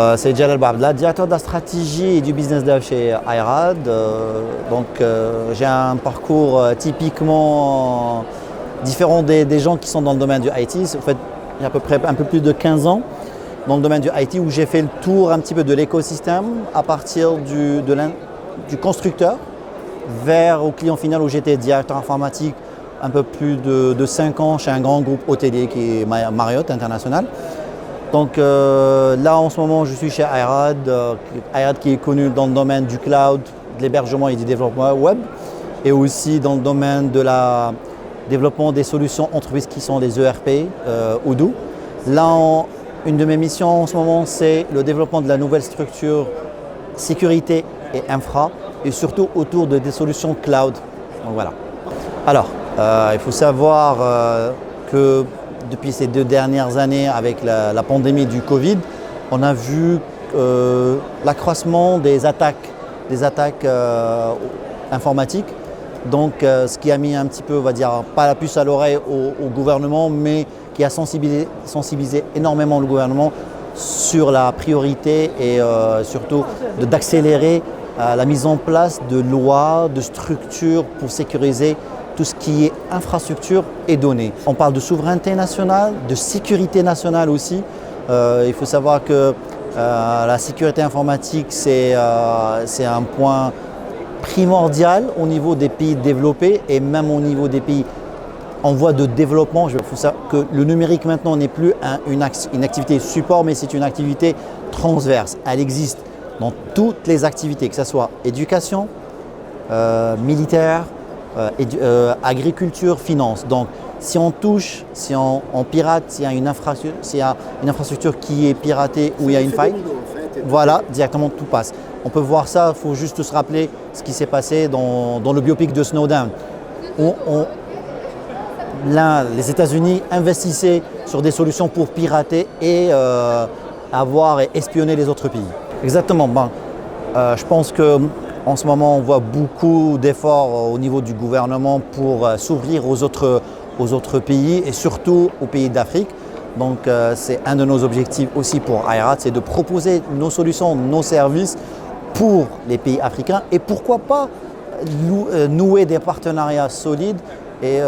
C'est Jalal Babla, directeur de la stratégie et du business dev chez IRAD. J'ai un parcours typiquement différent des gens qui sont dans le domaine du IT. En fait, il y a à peu près un peu plus de 15 ans dans le domaine du IT où j'ai fait le tour un petit peu de l'écosystème à partir du constructeur vers au client final où j'étais directeur informatique un peu plus de 5 ans chez un grand groupe hôtelier qui est Marriott International. Donc là en ce moment je suis chez IRAD, IRAD qui est connu dans le domaine du cloud, de l'hébergement et du développement web et aussi dans le domaine de la développement des solutions entreprises qui sont les ERP, Odoo. Là une de mes missions en ce moment c'est le développement de la nouvelle structure sécurité et infra et surtout autour de des solutions cloud. Donc voilà. Alors il faut savoir que depuis ces 2 dernières années, avec la pandémie du Covid, on a vu l'accroissement des attaques informatiques. Donc, ce qui a mis un petit peu, on va dire, pas la puce à l'oreille au gouvernement, mais qui a sensibilisé énormément le gouvernement sur la priorité et surtout d'accélérer la mise en place de lois, de structures pour sécuriser tout ce qui est infrastructure et données. On parle de souveraineté nationale, de sécurité nationale aussi. Il faut savoir que la sécurité informatique, c'est un point primordial au niveau des pays développés et même au niveau des pays en voie de développement. Il faut savoir que le numérique maintenant n'est plus une activité support, mais c'est une activité transverse. Elle existe dans toutes les activités, que ce soit éducation, militaire, agriculture, finance. Donc si on touche, si on pirate, s'il y a une infrastructure qui est piratée ou il y a une faille, voilà, directement tout passe. On peut voir ça, il faut juste se rappeler ce qui s'est passé dans le biopic de Snowden, où les États-Unis investissaient sur des solutions pour pirater et avoir et espionner les autres pays. Exactement. Je pense que en ce moment, on voit beaucoup d'efforts au niveau du gouvernement pour s'ouvrir aux autres pays et surtout aux pays d'Afrique. Donc, c'est un de nos objectifs aussi pour IRAD, c'est de proposer nos solutions, nos services pour les pays africains et pourquoi pas nouer des partenariats solides et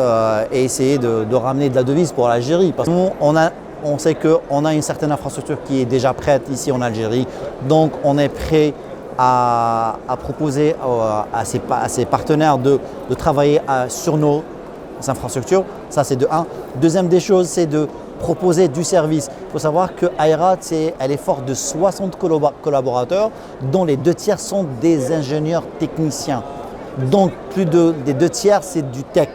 essayer de ramener de la devise pour l'Algérie. Parce qu'on sait qu'on a une certaine infrastructure qui est déjà prête ici en Algérie, donc on est prêt à proposer à ses partenaires de travailler sur nos infrastructures. Ça, c'est de 1. Deuxième des choses, c'est de proposer du service. Il faut savoir que IRAD, elle est forte de 60 collaborateurs, dont les 2 tiers sont des ingénieurs techniciens. Donc, plus des 2 tiers, c'est du tech.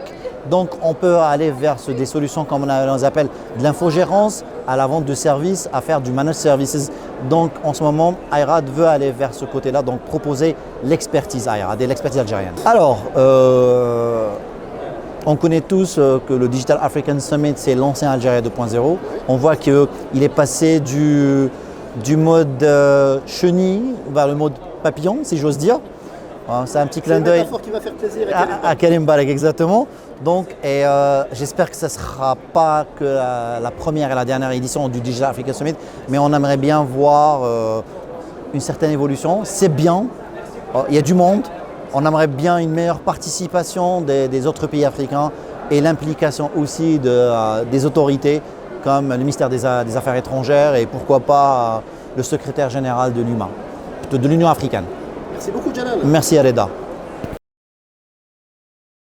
Donc, on peut aller vers des solutions comme on appelle de l'infogérance, à la vente de services, à faire du managed services. Donc, en ce moment, IRAD veut aller vers ce côté-là, donc proposer l'expertise IRAD et l'expertise algérienne. Alors, on connaît tous que le Digital African Summit, c'est l'ancien Algérie 2.0. On voit qu'il est passé du mode chenille vers le mode papillon, si j'ose dire. C'est un petit clin d'œil qui va faire plaisir à Karim Balek, exactement. Donc, j'espère que ce ne sera pas que la première et la dernière édition du Digital Africa Summit, mais on aimerait bien voir une certaine évolution. C'est bien, il y a du monde. On aimerait bien une meilleure participation des autres pays africains et l'implication aussi des autorités comme le ministère des Affaires étrangères et pourquoi pas le secrétaire général de l'UMA, de l'Union africaine. Merci beaucoup, Jalal. Merci, Reda.